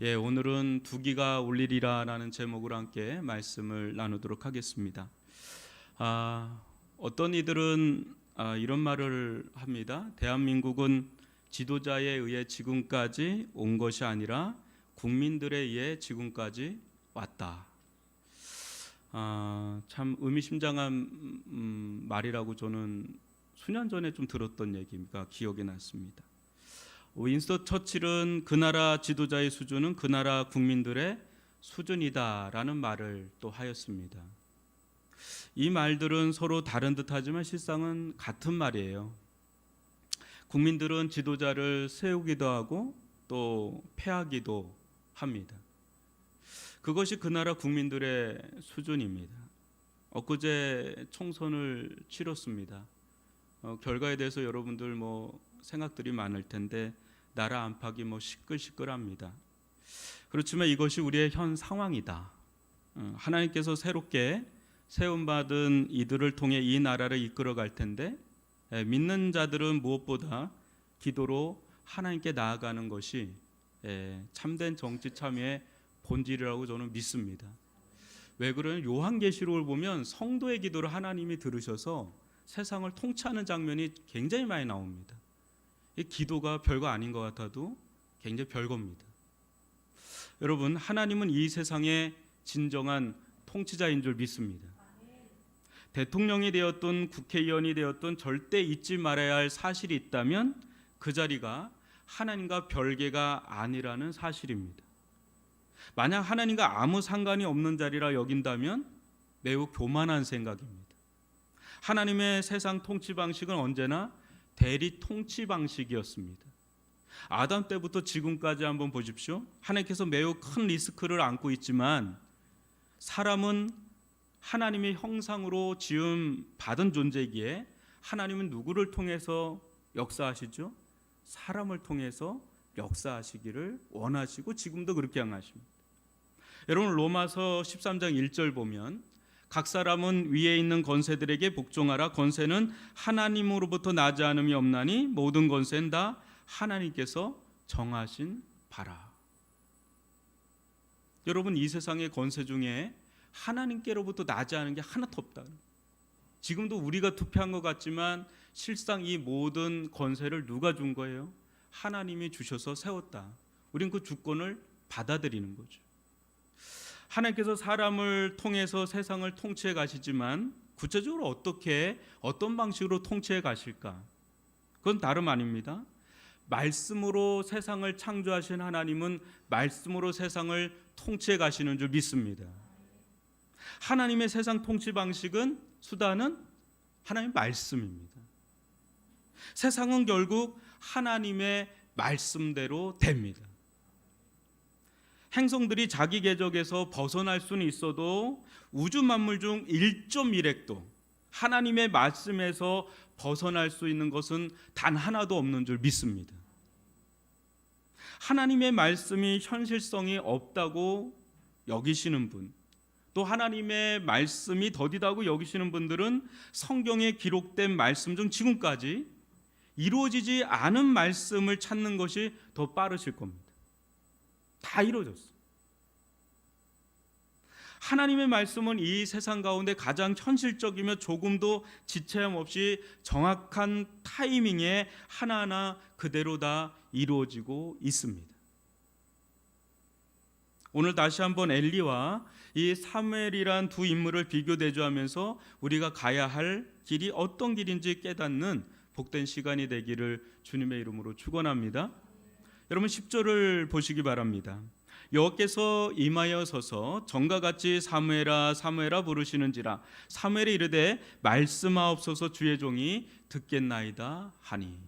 오늘은 두기가 울리리라라는 제목으로 함께 말씀을 나누도록 하겠습니다. 어떤 이들은 이런 말을 합니다. 대한민국은 지도자에 의해 지금까지 온 것이 아니라 국민들에 의해 지금까지 왔다. 참 의미심장한 말이라고 저는 수년 전에 좀 들었던 얘기가 기억이 났습니다. 윈스턴 처칠은 그 나라 지도자의 수준은 그 나라 국민들의 수준이다라는 말을 또 하였습니다. 이 말들은 서로 다른 듯하지만 실상은 같은 말이에요. 국민들은 지도자를 세우기도 하고 또 패하기도 합니다. 그것이 그 나라 국민들의 수준입니다. 엊그제 총선을 치렀습니다. 결과에 대해서 여러분들 생각들이 많을 텐데 나라 안팎이 시끌시끌합니다. 그렇지만 이것이 우리의 현 상황이다. 하나님께서 새롭게 세움받은 이들을 통해 이 나라를 이끌어갈 텐데 믿는 자들은 무엇보다 기도로 하나님께 나아가는 것이 참된 정치 참여의 본질이라고 저는 믿습니다. 왜 그러냐면 요한계시록을 보면 성도의 기도를 하나님이 들으셔서 세상을 통치하는 장면이 굉장히 많이 나옵니다. 이 기도가 별거 아닌 것 같아도 굉장히 별겁니다. 여러분, 하나님은 이 세상의 진정한 통치자인 줄 믿습니다. 대통령이 되었든 국회의원이 되었든 절대 잊지 말아야 할 사실이 있다면 그 자리가 하나님과 별개가 아니라는 사실입니다. 만약 하나님과 아무 상관이 없는 자리라 여긴다면 매우 교만한 생각입니다. 하나님의 세상 통치 방식은 언제나 대리 통치 방식이었습니다. 아담 때부터 지금까지 한번 보십시오. 하나님께서 매우 큰 리스크를 안고 있지만 사람은 하나님의 형상으로 지음 받은 존재이기에 하나님은 누구를 통해서 역사하시죠? 사람을 통해서 역사하시기를 원하시고 지금도 그렇게 향하십니다. 여러분, 로마서 13장 1절 보면 각 사람은 위에 있는 권세들에게 복종하라. 권세는 하나님으로부터 나지 않음이 없나니 모든 권세는 다 하나님께서 정하신 바라. 여러분, 이 세상의 권세 중에 하나님께로부터 나지 않은 게 하나도 없다. 지금도 우리가 투표한 것 같지만 실상 이 모든 권세를 누가 준 거예요? 하나님이 주셔서 세웠다. 우린 그 주권을 받아들이는 거죠. 하나님께서 사람을 통해서 세상을 통치해 가시지만 구체적으로 어떤 방식으로 통치해 가실까? 그건 다름 아닙니다. 말씀으로 세상을 창조하신 하나님은 말씀으로 세상을 통치해 가시는 줄 믿습니다. 하나님의 세상 통치 방식은 수단은 하나님의 말씀입니다. 세상은 결국 하나님의 말씀대로 됩니다. 행성들이 자기 궤적에서 벗어날 수는 있어도 우주 만물 중 1.1핵도 하나님의 말씀에서 벗어날 수 있는 것은 단 하나도 없는 줄 믿습니다. 하나님의 말씀이 현실성이 없다고 여기시는 분, 또 하나님의 말씀이 더디다고 여기시는 분들은 성경에 기록된 말씀 중 지금까지 이루어지지 않은 말씀을 찾는 것이 더 빠르실 겁니다. 다 이루어졌어요. 하나님의 말씀은 이 세상 가운데 가장 현실적이며 조금도 지체함 없이 정확한 타이밍에 하나하나 그대로 다 이루어지고 있습니다. 오늘 다시 한번 엘리와 이 사무엘이란 두 인물을 비교 대조하면서 우리가 가야 할 길이 어떤 길인지 깨닫는 복된 시간이 되기를 주님의 이름으로 축원합니다. 여러분 10절을 보시기 바랍니다. 여호와께서 임하여 서서 전과 같이 사무엘아 사무엘아 부르시는지라 사무엘이 이르되 말씀하옵소서 주의 종이 듣겠나이다 하니.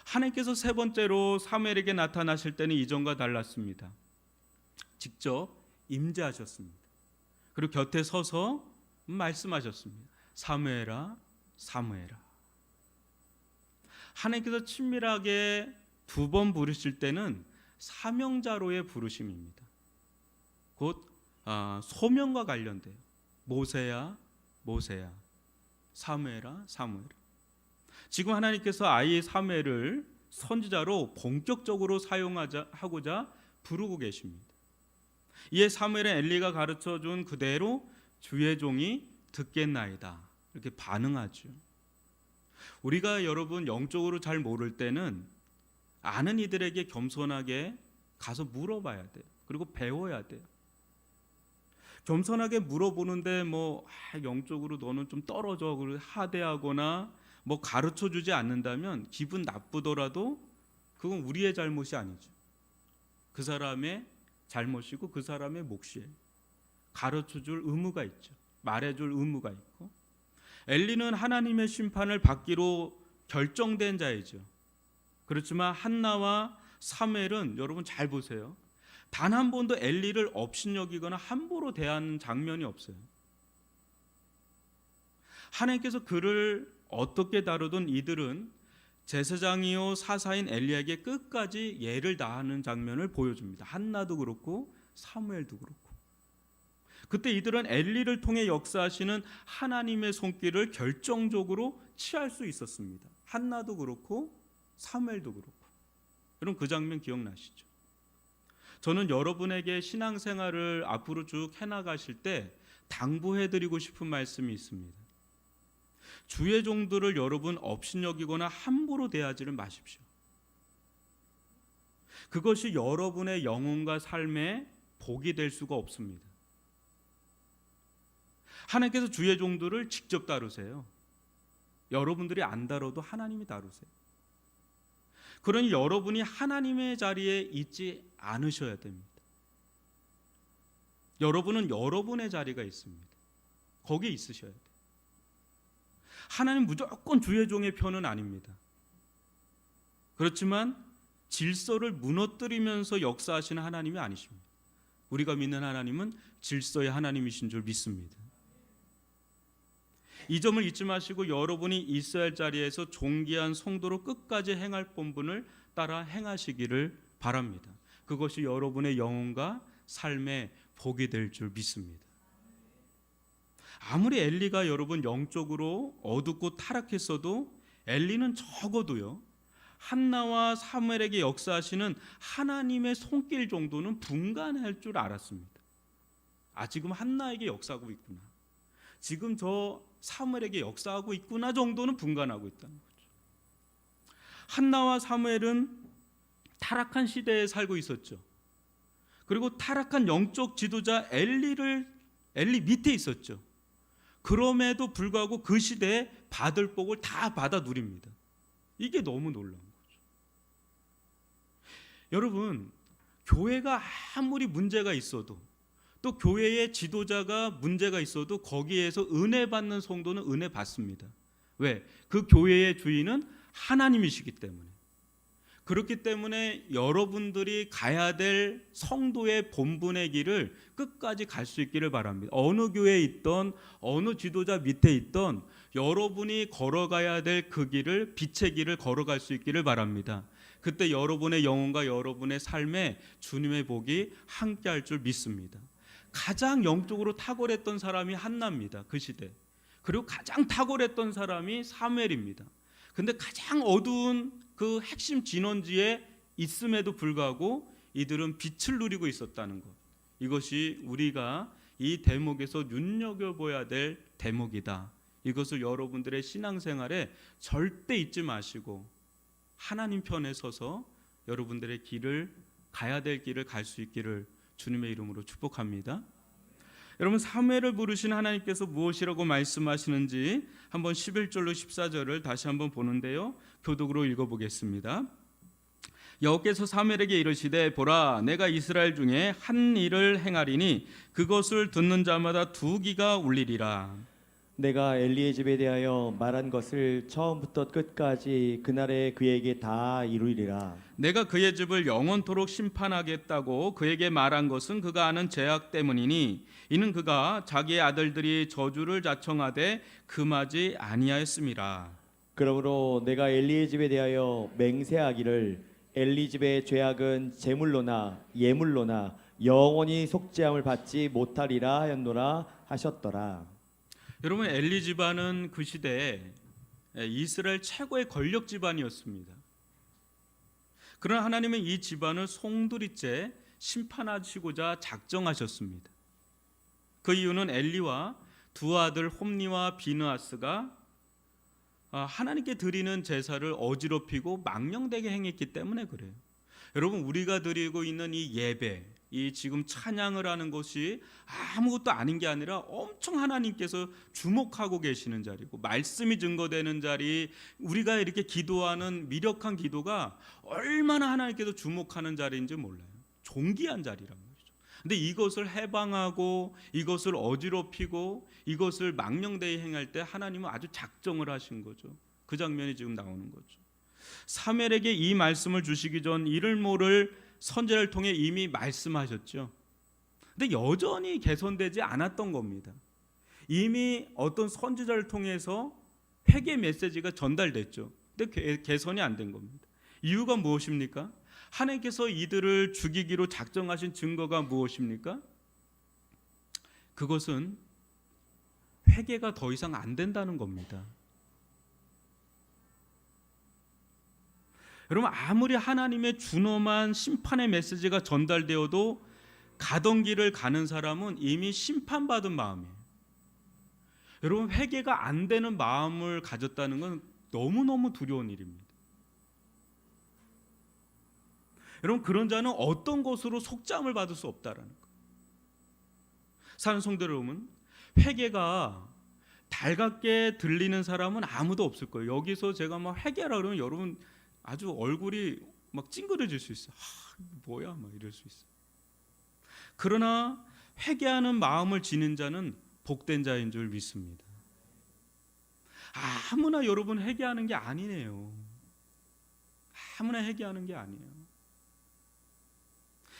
하나님께서 세 번째로 사무엘에게 나타나실 때는 이전과 달랐습니다. 직접 임재하셨습니다. 그리고 곁에 서서 말씀하셨습니다. 사무엘아 사무엘아. 하나님께서 친밀하게 두 번 부르실 때는 사명자로의 부르심입니다. 곧 소명과 관련돼요. 모세야 모세야, 사무엘아 사무엘아. 지금 하나님께서 아이 사무엘을 선지자로 본격적으로 사용하고자 부르고 계십니다. 이에 사무엘은 엘리가 가르쳐준 그대로 주의 종이 듣겠나이다 이렇게 반응하죠. 우리가 여러분 영적으로 잘 모를 때는 아는 이들에게 겸손하게 가서 물어봐야 돼요. 그리고 배워야 돼요. 겸손하게 물어보는데 영적으로 너는 좀 떨어져 하대하거나 가르쳐주지 않는다면 기분 나쁘더라도 그건 우리의 잘못이 아니죠. 그 사람의 잘못이고 그 사람의 몫이에요. 가르쳐줄 의무가 있죠. 말해줄 의무가 있고, 엘리는 하나님의 심판을 받기로 결정된 자이죠. 그렇지만 한나와 사무엘은 여러분 잘 보세요. 단 한 번도 엘리를 업신여기거나 함부로 대하는 장면이 없어요. 하나님께서 그를 어떻게 다루든 이들은 제사장이요 사사인 엘리에게 끝까지 예를 다하는 장면을 보여줍니다. 한나도 그렇고 사무엘도 그렇고. 그때 이들은 엘리를 통해 역사하시는 하나님의 손길을 결정적으로 취할 수 있었습니다. 한나도 그렇고 사무엘도 그렇고. 여러분 그 장면 기억나시죠? 저는 여러분에게 신앙생활을 앞으로 쭉 해나가실 때 당부해드리고 싶은 말씀이 있습니다. 주의 종들을 여러분 업신여기거나 함부로 대하지를 마십시오. 그것이 여러분의 영혼과 삶에 복이 될 수가 없습니다. 하나님께서 주의 종들을 직접 다루세요. 여러분들이 안 다뤄도 하나님이 다루세요. 그러니 여러분이 하나님의 자리에 있지 않으셔야 됩니다. 여러분은 여러분의 자리가 있습니다. 거기에 있으셔야 돼요. 하나님 무조건 주의 종의 편은 아닙니다. 그렇지만 질서를 무너뜨리면서 역사하시는 하나님이 아니십니다. 우리가 믿는 하나님은 질서의 하나님이신 줄 믿습니다. 이 점을 잊지 마시고 여러분이 있어야 할 자리에서 존귀한 성도로 끝까지 행할 본분을 따라 행하시기를 바랍니다. 그것이 여러분의 영혼과 삶의 복이 될 줄 믿습니다. 아무리 엘리가 여러분 영적으로 어둡고 타락했어도 엘리는 적어도요 한나와 사무엘에게 역사하시는 하나님의 손길 정도는 분간할 줄 알았습니다. 지금 한나에게 역사하고 있구나, 지금 저 사무엘에게 역사하고 있구나 정도는 분간하고 있다는 거죠. 한나와 사무엘은 타락한 시대에 살고 있었죠. 그리고 타락한 영적 지도자 엘리 밑에 있었죠. 그럼에도 불구하고 그 시대에 받을 복을 다 받아 누립니다. 이게 너무 놀라운 거죠. 여러분, 교회가 아무리 문제가 있어도 또 교회의 지도자가 문제가 있어도 거기에서 은혜 받는 성도는 은혜 받습니다. 왜? 그 교회의 주인은 하나님이시기 때문에. 그렇기 때문에 여러분들이 가야 될 성도의 본분의 길을 끝까지 갈 수 있기를 바랍니다. 어느 교회에 있던 어느 지도자 밑에 있던 여러분이 걸어가야 될 그 길을, 빛의 길을 걸어갈 수 있기를 바랍니다. 그때 여러분의 영혼과 여러분의 삶에 주님의 복이 함께할 줄 믿습니다. 가장 영적으로 탁월했던 사람이 한나입니다. 그 시대. 그리고 가장 탁월했던 사람이 사무엘입니다. 근데 가장 어두운 그 핵심 진원지에 있음에도 불구하고 이들은 빛을 누리고 있었다는 것. 이것이 우리가 이 대목에서 눈여겨봐야 될 대목이다. 이것을 여러분들의 신앙생활에 절대 잊지 마시고 하나님 편에 서서 여러분들의 길을, 가야 될 길을 갈 수 있기를 주님의 이름으로 축복합니다. 여러분, 사무엘을 부르신 하나님께서 무엇이라고 말씀하시는지 한번 11절로 14절을 다시 한번 보는데요, 교독으로 읽어보겠습니다. 여호께서 사무엘에게 이르시되 보라, 내가 이스라엘 중에 한 일을 행하리니 그것을 듣는 자마다 두 귀가 울리리라. 내가 엘리의 집에 대하여 말한 것을 처음부터 끝까지 그날에 그에게 다 이루리라. 내가 그의 집을 영원토록 심판하겠다고 그에게 말한 것은 그가 아는 죄악 때문이니 이는 그가 자기의 아들들이 저주를 자청하되 금하지 아니하였음이라. 그러므로 내가 엘리의 집에 대하여 맹세하기를 엘리 집의 죄악은 제물로나 예물로나 영원히 속죄함을 받지 못하리라 하였노라 하셨더라. 여러분, 엘리 집안은 그 시대에 이스라엘 최고의 권력 집안이었습니다. 그러나 하나님은 이 집안을 송두리째 심판하시고자 작정하셨습니다. 그 이유는 엘리와 두 아들 홈니와 비느하스가 하나님께 드리는 제사를 어지럽히고 망령되게 행했기 때문에 그래요. 여러분, 우리가 드리고 있는 이 예배, 이 지금 찬양을 하는 것이 아무것도 아닌 게 아니라 엄청 하나님께서 주목하고 계시는 자리고, 말씀이 증거되는 자리, 우리가 이렇게 기도하는 미력한 기도가 얼마나 하나님께서 주목하는 자리인지 몰라요. 존귀한 자리란 말이죠. 근데 이것을 해방하고 이것을 어지럽히고 이것을 망령되이 행할 때 하나님은 아주 작정을 하신 거죠. 그 장면이 지금 나오는 거죠. 사무엘에게 이 말씀을 주시기 전 이를 모를 선지자를 통해 이미 말씀하셨죠. 근데 여전히 개선되지 않았던 겁니다. 이미 어떤 선지자를 통해서 회개 메시지가 전달됐죠. 근데 개선이 안 된 겁니다. 이유가 무엇입니까? 하나님께서 이들을 죽이기로 작정하신 증거가 무엇입니까? 그것은 회개가 더 이상 안 된다는 겁니다. 여러분, 아무리 하나님의 준엄한 심판의 메시지가 전달되어도 가던 길을 가는 사람은 이미 심판받은 마음이에요. 여러분, 회개가 안 되는 마음을 가졌다는 건 너무너무 두려운 일입니다. 여러분, 그런 자는 어떤 것으로 속죄함을 받을 수 없다라는 거예요. 사는 성도 여러분, 회개가 달갑게 들리는 사람은 아무도 없을 거예요. 여기서 제가 막 회개하라 그러면 여러분 아주 얼굴이 막 찡그려질 수 있어요. 뭐야 막 이럴 수 있어요. 그러나 회개하는 마음을 지닌 자는 복된 자인 줄 믿습니다. 아무나 여러분 회개하는 게 아니네요. 아무나 회개하는 게 아니에요.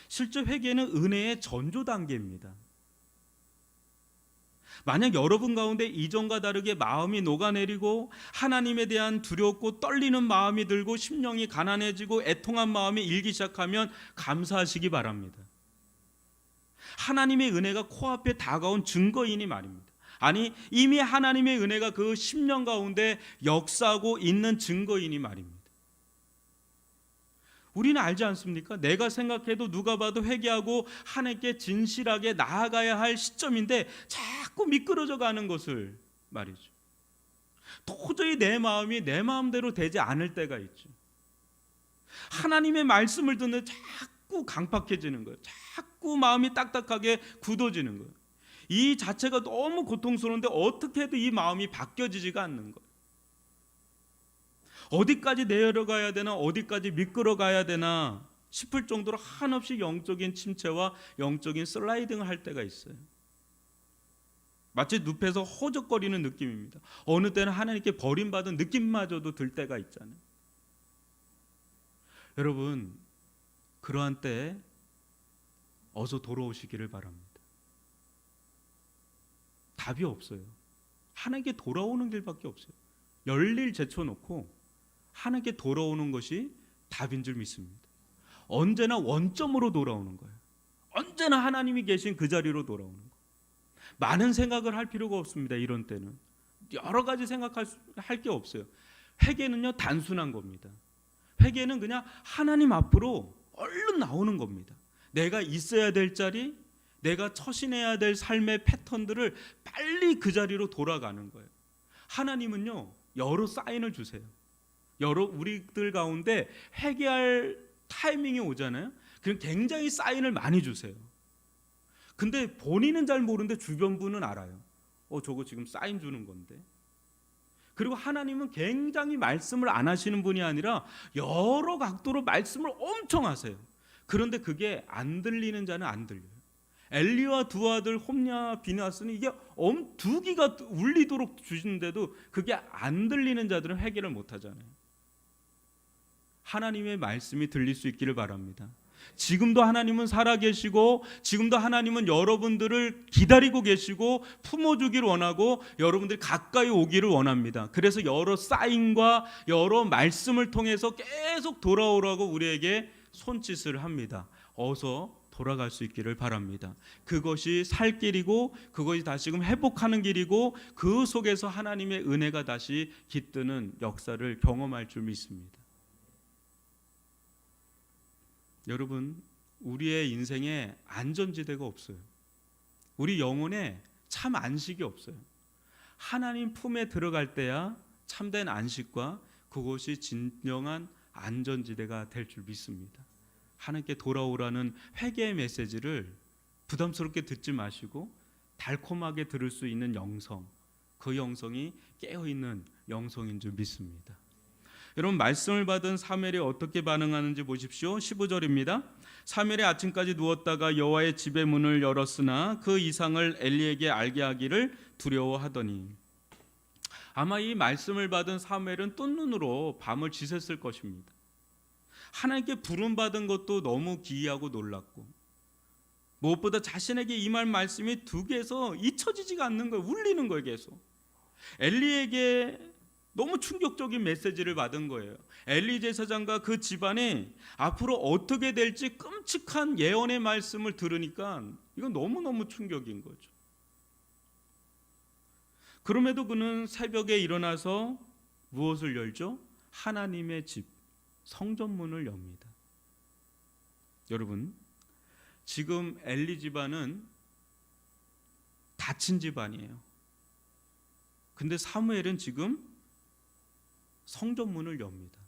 실제 회개는 은혜의 전조 단계입니다. 만약 여러분 가운데 이전과 다르게 마음이 녹아내리고 하나님에 대한 두렵고 떨리는 마음이 들고 심령이 가난해지고 애통한 마음이 일기 시작하면 감사하시기 바랍니다. 하나님의 은혜가 코앞에 다가온 증거이니 말입니다. 아니, 이미 하나님의 은혜가 그 심령 가운데 역사하고 있는 증거이니 말입니다. 우리는 알지 않습니까? 내가 생각해도 누가 봐도 회개하고 하나님께 진실하게 나아가야 할 시점인데 자꾸 미끄러져 가는 것을 말이죠. 도저히 내 마음이 내 마음대로 되지 않을 때가 있죠. 하나님의 말씀을 듣는 자꾸 강팍해지는 거예요. 자꾸 마음이 딱딱하게 굳어지는 거예요. 이 자체가 너무 고통스러운데 어떻게 해도 이 마음이 바뀌어지지가 않는 거예요. 어디까지 내려가야 되나, 어디까지 미끄러 가야 되나 싶을 정도로 한없이 영적인 침체와 영적인 슬라이딩을 할 때가 있어요. 마치 늪에서 허적거리는 느낌입니다. 어느 때는 하나님께 버림받은 느낌마저도 들 때가 있잖아요. 여러분, 그러한 때 어서 돌아오시기를 바랍니다. 답이 없어요. 하나님께 돌아오는 길밖에 없어요. 열일 제쳐놓고 하나님께 돌아오는 것이 답인 줄 믿습니다. 언제나 원점으로 돌아오는 거예요. 언제나 하나님이 계신 그 자리로 돌아오는 거예요. 많은 생각을 할 필요가 없습니다. 이런 때는 여러 가지 생각할 게 없어요. 회개는요, 단순한 겁니다. 회개는 그냥 하나님 앞으로 얼른 나오는 겁니다. 내가 있어야 될 자리, 내가 처신해야 될 삶의 패턴들을 빨리 그 자리로 돌아가는 거예요. 하나님은요, 여러 사인을 주세요. 여러 우리들 가운데 회개할 타이밍이 오잖아요. 그럼 굉장히 사인을 많이 주세요. 근데 본인은 잘 모르는데 주변 분은 알아요. 저거 지금 사인 주는 건데. 그리고 하나님은 굉장히 말씀을 안 하시는 분이 아니라 여러 각도로 말씀을 엄청 하세요. 그런데 그게 안 들리는 자는 안 들려요. 엘리와 두 아들 홈냐 비느하스는 이게 두 귀가 울리도록 주시는데도 그게 안 들리는 자들은 회개를 못 하잖아요. 하나님의 말씀이 들릴 수 있기를 바랍니다. 지금도 하나님은 살아계시고 지금도 하나님은 여러분들을 기다리고 계시고 품어주기를 원하고 여러분들이 가까이 오기를 원합니다. 그래서 여러 사인과 여러 말씀을 통해서 계속 돌아오라고 우리에게 손짓을 합니다. 어서 돌아갈 수 있기를 바랍니다. 그것이 살 길이고 그것이 다시금 회복하는 길이고 그 속에서 하나님의 은혜가 다시 깃드는 역사를 경험할 줄 믿습니다. 여러분, 우리의 인생에 안전지대가 없어요. 우리 영혼에 참 안식이 없어요. 하나님 품에 들어갈 때야 참된 안식과 그것이 진정한 안전지대가 될 줄 믿습니다. 하나님께 돌아오라는 회개의 메시지를 부담스럽게 듣지 마시고 달콤하게 들을 수 있는 영성, 그 영성이 깨어있는 영성인 줄 믿습니다. 여러분, 말씀을 받은 사무엘이 어떻게 반응하는지 보십시오. 15절입니다. 사무엘이 아침까지 누웠다가 여호와의 집의 문을 열었으나 그 이상을 엘리에게 알게 하기를 두려워하더니. 아마 이 말씀을 받은 사무엘은 뜬 눈으로 밤을 지샜을 것입니다. 하나님께 부름받은 것도 너무 기이하고 놀랐고, 무엇보다 자신에게 임할 말씀이 두 개에서 잊혀지지가 않는 거예요. 울리는 거예요. 계속 엘리에게 너무 충격적인 메시지를 받은 거예요. 엘리 제사장과 그 집안이 앞으로 어떻게 될지 끔찍한 예언의 말씀을 들으니까 이건 너무너무 충격인 거죠. 그럼에도 그는 새벽에 일어나서 무엇을 열죠? 하나님의 집, 성전문을 엽니다. 여러분, 지금 엘리 집안은 닫힌 집안이에요. 근데 사무엘은 지금 성전문을 엽니다.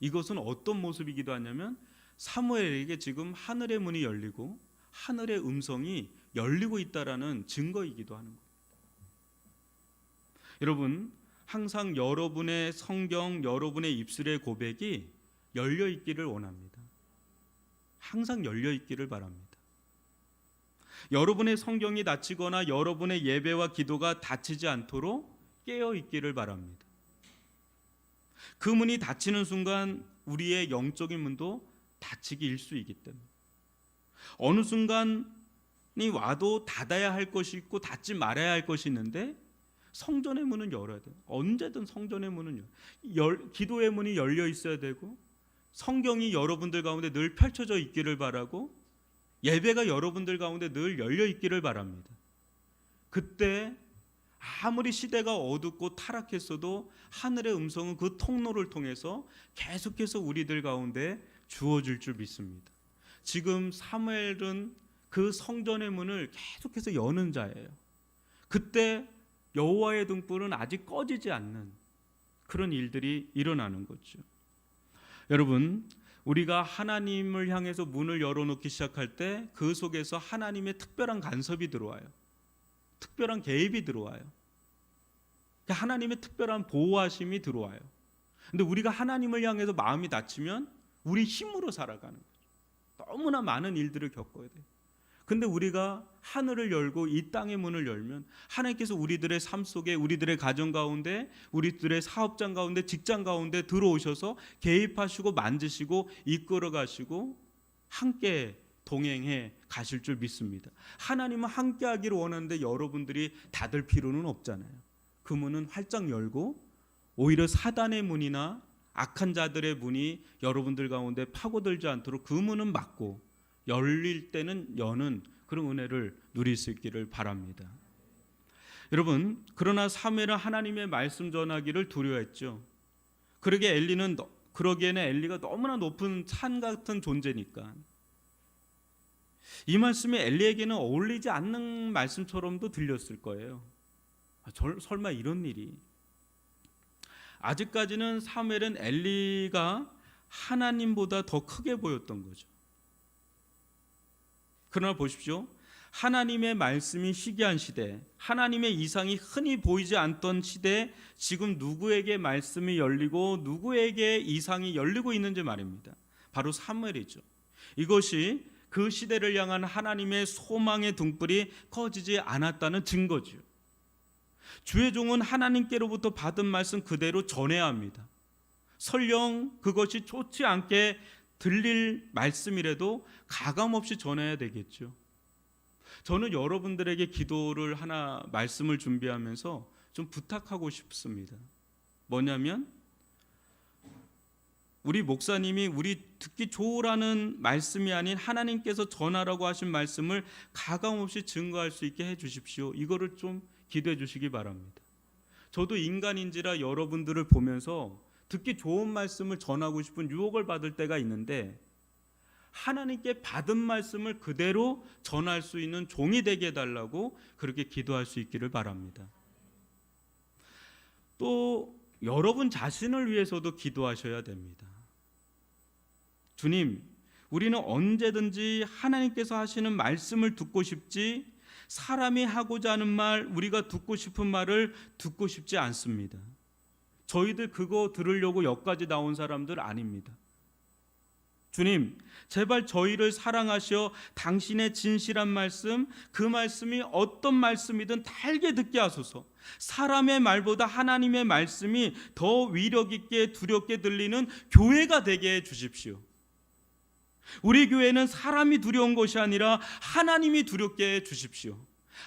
이것은 어떤 모습이기도 하냐면 사무엘에게 지금 하늘의 문이 열리고 하늘의 음성이 열리고 있다라는 증거이기도 하는 겁니다. 여러분, 항상 여러분의 성경, 여러분의 입술의 고백이 열려 있기를 원합니다. 항상 열려 있기를 바랍니다. 여러분의 성경이 닫히거나 여러분의 예배와 기도가 닫히지 않도록 깨어 있기를 바랍니다. 그 문이 닫히는 순간 우리의 영적인 문도 닫히기 일쑤이기 때문에 어느 순간이 와도 닫아야 할 것이 있고 닫지 말아야 할 것이 있는데 성전의 문은 열어야 돼요. 언제든 성전의 문은 기도의 문이 열려 있어야 되고 성경이 여러분들 가운데 늘 펼쳐져 있기를 바라고 예배가 여러분들 가운데 늘 열려 있기를 바랍니다. 그때 아무리 시대가 어둡고 타락했어도 하늘의 음성은 그 통로를 통해서 계속해서 우리들 가운데 주어질 줄 믿습니다. 지금 사무엘은 그 성전의 문을 계속해서 여는 자예요. 그때 여호와의 등불은 아직 꺼지지 않는 그런 일들이 일어나는 거죠. 여러분, 우리가 하나님을 향해서 문을 열어놓기 시작할 때 그 속에서 하나님의 특별한 간섭이 들어와요. 특별한 개입이 들어와요. 하나님의 특별한 보호하심이 들어와요. 근데 우리가 하나님을 향해서 마음이 닫히면 우리 힘으로 살아가는 거죠. 너무나 많은 일들을 겪어야 돼요. 근데 우리가 하늘을 열고 이 땅의 문을 열면 하나님께서 우리들의 삶 속에, 우리들의 가정 가운데, 우리들의 사업장 가운데, 직장 가운데 들어오셔서 개입하시고 만지시고 이끌어 가시고 함께 동행해 가실 줄 믿습니다. 하나님은 함께 하기를 원하는데 여러분들이 닫을 필요는 없잖아요. 그 문은 활짝 열고 오히려 사단의 문이나 악한 자들의 문이 여러분들 가운데 파고들지 않도록 그 문은 막고 열릴 때는 여는 그런 은혜를 누릴 수 있기를 바랍니다. 여러분, 그러나 사무엘은 하나님의 말씀 전하기를 두려워했죠. 그러기에는 엘리가 너무나 높은 산 같은 존재니까 이 말씀이 엘리에게는 어울리지 않는 말씀처럼도 들렸을 거예요. 설마 이런 일이. 아직까지는 사무엘은 엘리가 하나님보다 더 크게 보였던 거죠. 그러나 보십시오. 하나님의 말씀이 희귀한 시대, 하나님의 이상이 흔히 보이지 않던 시대에 지금 누구에게 말씀이 열리고 누구에게 이상이 열리고 있는지 말입니다. 바로 사무엘이죠. 이것이 그 시대를 향한 하나님의 소망의 등불이 꺼지지 않았다는 증거죠. 주의 종은 하나님께로부터 받은 말씀 그대로 전해야 합니다. 설령 그것이 좋지 않게 들릴 말씀이라도 가감없이 전해야 되겠죠. 저는 여러분들에게 기도를 하나 말씀을 준비하면서 좀 부탁하고 싶습니다. 뭐냐면 우리 목사님이 우리 듣기 좋으라는 말씀이 아닌 하나님께서 전하라고 하신 말씀을 가감없이 증거할 수 있게 해 주십시오. 이거를 좀 기도해 주시기 바랍니다. 저도 인간인지라 여러분들을 보면서 듣기 좋은 말씀을 전하고 싶은 유혹을 받을 때가 있는데 하나님께 받은 말씀을 그대로 전할 수 있는 종이 되게 해달라고 그렇게 기도할 수 있기를 바랍니다. 또 여러분 자신을 위해서도 기도하셔야 됩니다. 주님, 우리는 언제든지 하나님께서 하시는 말씀을 듣고 싶지 사람이 하고자 하는 말, 우리가 듣고 싶은 말을 듣고 싶지 않습니다. 저희들 그거 들으려고 여기까지 나온 사람들 아닙니다. 주님, 제발 저희를 사랑하셔 당신의 진실한 말씀, 그 말씀이 어떤 말씀이든 달게 듣게 하소서. 사람의 말보다 하나님의 말씀이 더 위력 있게 두렵게 들리는 교회가 되게 해 주십시오. 우리 교회는 사람이 두려운 것이 아니라 하나님이 두렵게 해 주십시오.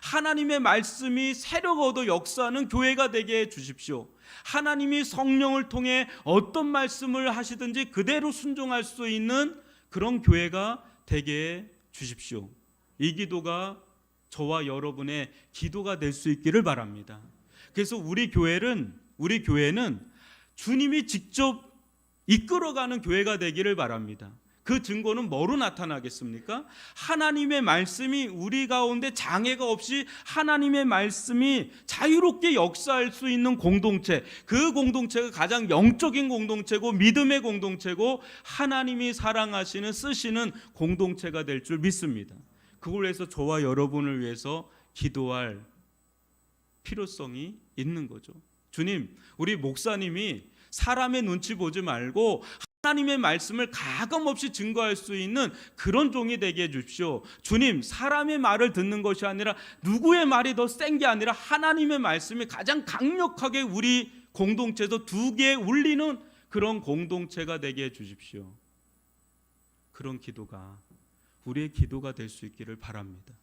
하나님의 말씀이 세력 얻어 역사하는 교회가 되게 해 주십시오. 하나님이 성령을 통해 어떤 말씀을 하시든지 그대로 순종할 수 있는 그런 교회가 되게 해 주십시오. 이 기도가 저와 여러분의 기도가 될 수 있기를 바랍니다. 그래서 우리 교회는 주님이 직접 이끌어가는 교회가 되기를 바랍니다. 그 증거는 뭐로 나타나겠습니까? 하나님의 말씀이 우리 가운데 장애가 없이 하나님의 말씀이 자유롭게 역사할 수 있는 공동체, 그 공동체가 가장 영적인 공동체고 믿음의 공동체고 하나님이 사랑하시는 쓰시는 공동체가 될 줄 믿습니다. 그걸 위해서 저와 여러분을 위해서 기도할 필요성이 있는 거죠. 주님, 우리 목사님이 사람의 눈치 보지 말고 하나님의 말씀을 가감없이 증거할 수 있는 그런 종이 되게 해주십시오. 주님, 사람의 말을 듣는 것이 아니라 누구의 말이 더 센 게 아니라 하나님의 말씀이 가장 강력하게 우리 공동체에서 두 개 울리는 그런 공동체가 되게 해주십시오. 그런 기도가 우리의 기도가 될 수 있기를 바랍니다.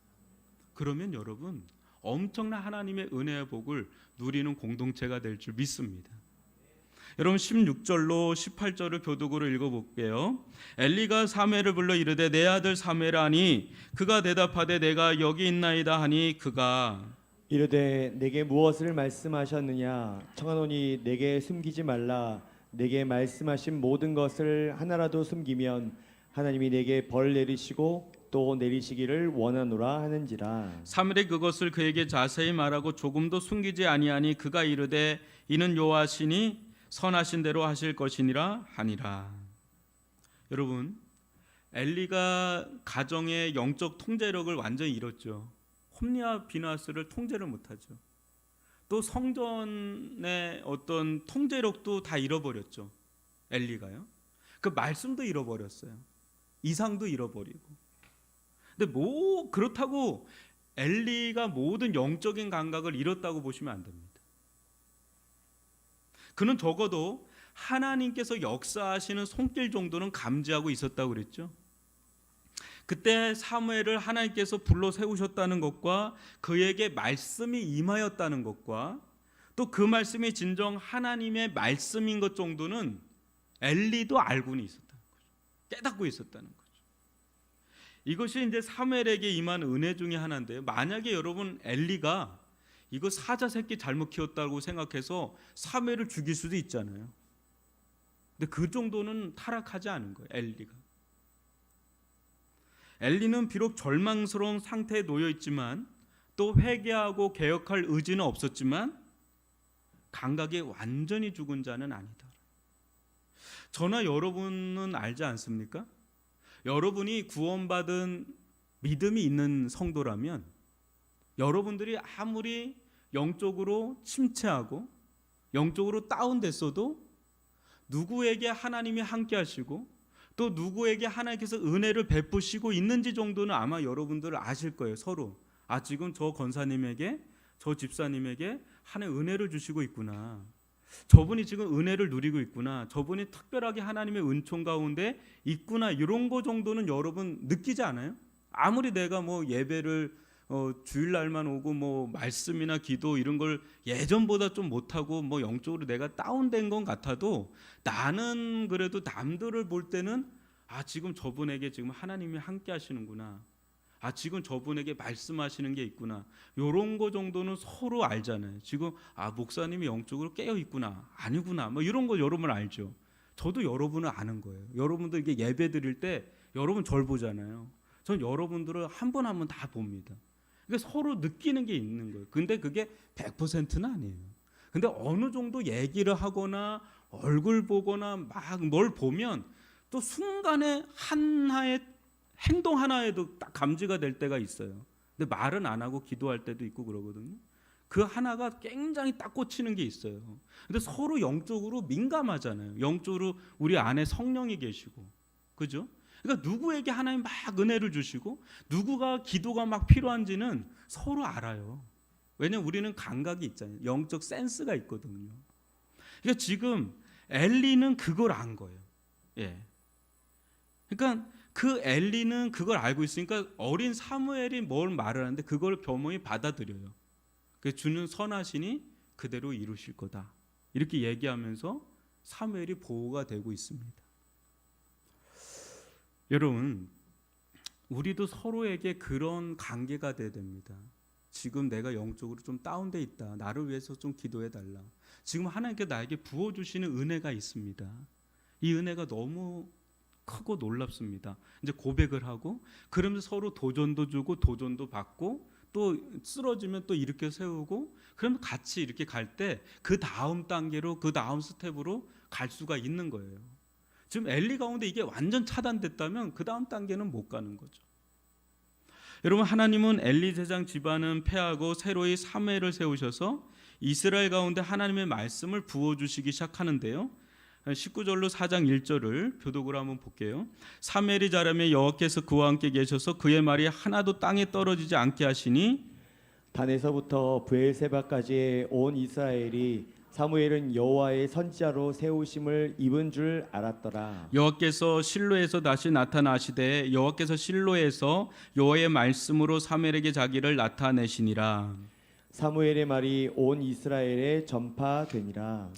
그러면 여러분 엄청난 하나님의 은혜의 복을 누리는 공동체가 될 줄 믿습니다. 여러분 16절로 18절을 교독으로 읽어볼게요. 엘리가 사무엘을 불러 이르되 내 아들 사무엘아 하니 그가 대답하되 내가 여기 있나이다 하니 그가 이르되 내게 무엇을 말씀하셨느냐 청하노니 내게 숨기지 말라 내게 말씀하신 모든 것을 하나라도 숨기면 하나님이 내게 벌 내리시고 또 내리시기를 원하노라 하는지라. 사무엘이 그것을 그에게 자세히 말하고 조금도 숨기지 아니하니 그가 이르되 이는 여호와시니 선하신 대로 하실 것이니라 하니라. 여러분, 엘리가 가정의 영적 통제력을 완전히 잃었죠. 홈리와 비나스를 통제를 못하죠. 또 성전의 어떤 통제력도 다 잃어버렸죠. 엘리가요. 그 말씀도 잃어버렸어요. 이상도 잃어버리고. 근데 그렇다고 엘리가 모든 영적인 감각을 잃었다고 보시면 안 됩니다. 그는 적어도 하나님께서 역사하시는 손길 정도는 감지하고 있었다고 그랬죠. 그때 사무엘을 하나님께서 불러 세우셨다는 것과 그에게 말씀이 임하였다는 것과 또 그 말씀이 진정 하나님의 말씀인 것 정도는 엘리도 알고는 있었다는 거죠. 깨닫고 있었다는 거죠. 이것이 이제 사무엘에게 임한 은혜 중에 하나인데요. 만약에 여러분 엘리가 이거 사자 새끼 잘못 키웠다고 생각해서 사무엘을 죽일 수도 있잖아요. 근데 그 정도는 타락하지 않은 거예요. 엘리는 비록 절망스러운 상태에 놓여 있지만 또 회개하고 개혁할 의지는 없었지만 감각이 완전히 죽은 자는 아니다. 저나 여러분은 알지 않습니까? 여러분이 구원받은 믿음이 있는 성도라면 여러분들이 아무리 영적으로 침체하고 영적으로 다운됐어도 누구에게 하나님이 함께 하시고 또 누구에게 하나님께서 은혜를 베푸시고 있는지 정도는 아마 여러분들 아실 거예요. 서로 지금 저 권사님에게 저 집사님에게 하나님의 은혜를 주시고 있구나. 저분이 지금 은혜를 누리고 있구나. 저분이 특별하게 하나님의 은총 가운데 있구나. 이런 거 정도는 여러분 느끼지 않아요? 아무리 내가 예배를 주일날만 오고 말씀이나 기도 이런 걸 예전보다 좀 못하고 영적으로 내가 다운된 것 같아도 나는 그래도 남들을 볼 때는 지금 저분에게 지금 하나님이 함께 하시는구나. 지금 저분에게 말씀하시는 게 있구나. 이런 거 정도는 서로 알잖아요. 지금 목사님이 영적으로 깨어 있구나. 아니구나. 이런 거 여러분 알죠. 저도 여러분을 아는 거예요. 여러분들 이게 예배 드릴 때 여러분 절 보잖아요. 전 여러분들을 한 분 한 분 다 봅니다. 그러니까 서로 느끼는 게 있는 거예요. 근데 그게 100%는 아니에요. 근데 어느 정도 얘기를 하거나 얼굴 보거나 막 뭘 보면 또 순간에 하나의 행동 하나에도 딱 감지가 될 때가 있어요. 근데 말은 안 하고 기도할 때도 있고 그러거든요. 그 하나가 굉장히 딱 꽂히는 게 있어요. 근데 서로 영적으로 민감하잖아요. 영적으로 우리 안에 성령이 계시고, 그죠? 그러니까 누구에게 하나님 막 은혜를 주시고 누구가 기도가 막 필요한지는 서로 알아요. 왜냐면 우리는 감각이 있잖아요. 영적 센스가 있거든요. 그러니까 지금 엘리는 그걸 안 거예요. 예. 그러니까 그 엘리는 그걸 알고 있으니까 어린 사무엘이 뭘 말을 하는데 그걸 겸허히 받아들여요. 그 주는 선하시니 그대로 이루실 거다. 이렇게 얘기하면서 사무엘이 보호가 되고 있습니다. 여러분, 우리도 서로에게 그런 관계가 돼야 됩니다. 지금 내가 영적으로 좀 다운돼 있다. 나를 위해서 좀 기도해 달라. 지금 하나님께 나에게 부어주시는 은혜가 있습니다. 이 은혜가 너무 크고 놀랍습니다. 이제 고백을 하고 그러면서 서로 도전도 주고 도전도 받고 또 쓰러지면 또 일으켜 세우고 그러면 같이 이렇게 갈 때 그 다음 단계로 그 다음 스텝으로 갈 수가 있는 거예요. 지금 엘리 가운데 이게 완전 차단됐다면 그 다음 단계는 못 가는 거죠. 여러분, 하나님은 엘리 제장 집안은 패하고 새로이 사무엘을 세우셔서 이스라엘 가운데 하나님의 말씀을 부어주시기 시작하는데요. 19절로 4장 1절을 교독으로 한번 볼게요. 사무엘이 자라매 여호와께서 그와 함께 계셔서 그의 말이 하나도 땅에 떨어지지 않게 하시니 단에서부터 브엘세바까지 온 이스라엘이 사무엘은 여호와의 선지자로 세우심을 입은 줄 알았더라. 여호와께서 실로에서 다시 나타나시되 여호와께서 실로에서 여호와의 말씀으로 사무엘에게 자기를 나타내시니라. 사무엘의 말이 온 이스라엘에 전파되니라.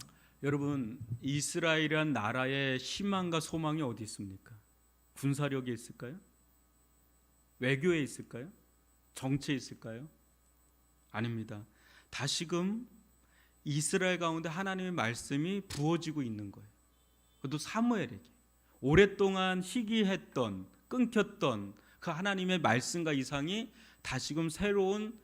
여러분, 이스라엘이란 나라의 희망과 소망이 어디 있습니까? 군사력에 있을까요? 외교에 있을까요? 정치에 있을까요? 아닙니다. 다시금 이스라엘 가운데 하나님의 말씀이 부어지고 있는 거예요. 그것도 사무엘에게 오랫동안 희귀했던 끊겼던 그 하나님의 말씀과 이상이 다시금 새로운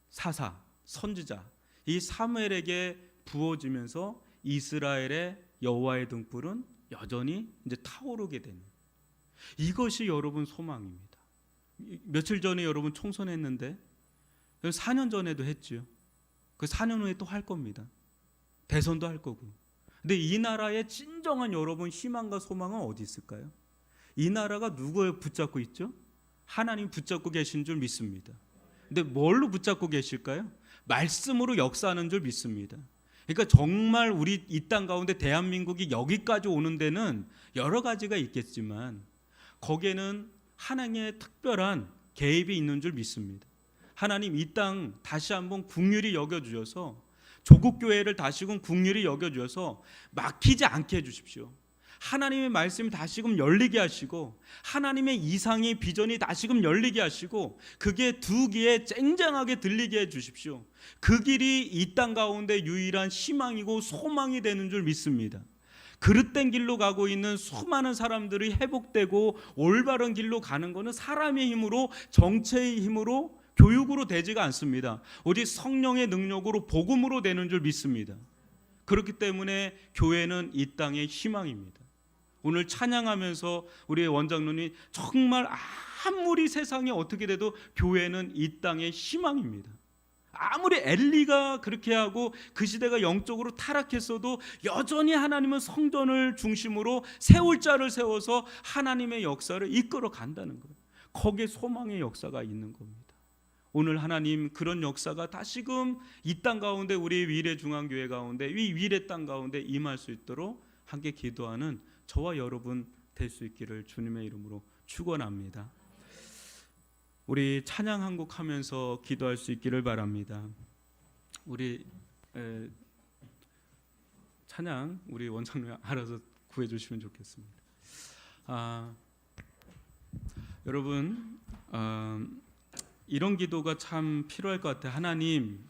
사사, 선지자 이 사무엘에게 부어지면서 이스라엘의 여호와의 등불은 여전히 이제 타오르게 되는 이것이 여러분 소망입니다. 며칠 전에 여러분 총선했는데 4년 전에도 했죠. 그 4년 후에 또 할 겁니다. 대선도 할 거고. 근데 이 나라의 진정한 여러분 희망과 소망은 어디 있을까요? 이 나라가 누구를 붙잡고 있죠? 하나님 붙잡고 계신 줄 믿습니다. 근데 뭘로 붙잡고 계실까요? 말씀으로 역사하는 줄 믿습니다. 그러니까 정말 우리 이 땅 가운데 대한민국이 여기까지 오는 데는 여러 가지가 있겠지만 거기에는 하나님의 특별한 개입이 있는 줄 믿습니다. 하나님 이 땅 다시 한번 긍휼히 여겨주셔서 조국 교회를 다시금 긍휼히 여겨주셔서 막히지 않게 해주십시오. 하나님의 말씀이 다시금 열리게 하시고 하나님의 이상의 비전이 다시금 열리게 하시고 그게 두 귀에 쨍쨍하게 들리게 해주십시오. 그 길이 이 땅 가운데 유일한 희망이고 소망이 되는 줄 믿습니다. 그릇된 길로 가고 있는 수많은 사람들이 회복되고 올바른 길로 가는 것은 사람의 힘으로 정체의 힘으로 교육으로 되지가 않습니다. 오직 성령의 능력으로 복음으로 되는 줄 믿습니다. 그렇기 때문에 교회는 이 땅의 희망입니다. 오늘 찬양하면서 우리의 원장님이 정말 아무리 세상이 어떻게 돼도 교회는 이 땅의 희망입니다. 아무리 엘리가 그렇게 하고 그 시대가 영적으로 타락했어도 여전히 하나님은 성전을 중심으로 세울 자를 세워서 하나님의 역사를 이끌어 간다는 거예요. 거기에 소망의 역사가 있는 겁니다. 오늘 하나님 그런 역사가 다시금 이 땅 가운데 우리 위례중앙교회 가운데 이 위례 땅 가운데 임할 수 있도록 함께 기도하는 저와 여러분 될 수 있기를 주님의 이름으로 축원합니다. 우리 찬양 한 곡 하면서 기도할 수 있기를 바랍니다. 우리 찬양 우리 원장님 알아서 구해 주시면 좋겠습니다. 여러분 이런 기도가 참 필요할 것 같아요. 하나님,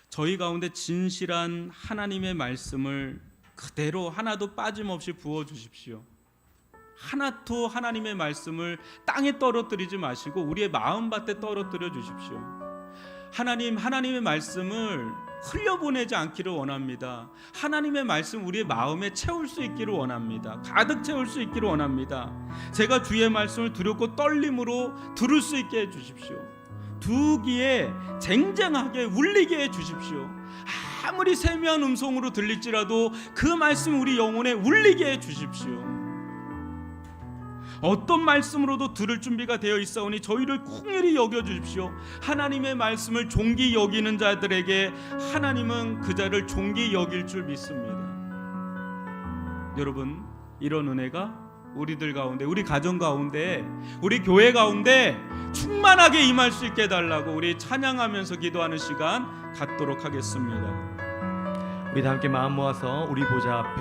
저희 가운데 진실한 하나님의 말씀을 그대로 하나도 빠짐없이 부어 주십시오. 하나도 하나님의 말씀을 땅에 떨어뜨리지 마시고 우리의 마음밭에 떨어뜨려 주십시오. 하나님의 말씀을 흘려보내지 않기를 원합니다. 하나님의 말씀 우리의 마음에 채울 수 있기를 원합니다. 가득 채울 수 있기를 원합니다. 제가 주의 말씀을 두렵고 떨림으로 들을 수 있게 해주십시오. 두 귀에 쟁쟁하게 울리게 해주십시오. 아무리 세미한 음성으로 들릴지라도 그 말씀 우리 영혼에 울리게 해주십시오. 어떤 말씀으로도 들을 준비가 되어 있사오니 저희를 긍휼히 여겨주십시오. 하나님의 말씀을 존귀 여기는 자들에게 하나님은 그 자를 존귀 여길 줄 믿습니다. 여러분, 이런 은혜가 우리들 가운데, 우리 가정 가운데, 우리 교회 가운데 충만하게 임할 수 있게 해달라고 우리 찬양하면서 기도하는 시간 갖도록 하겠습니다. 우리 다 함께 마음 모아서 우리 보좌 앞에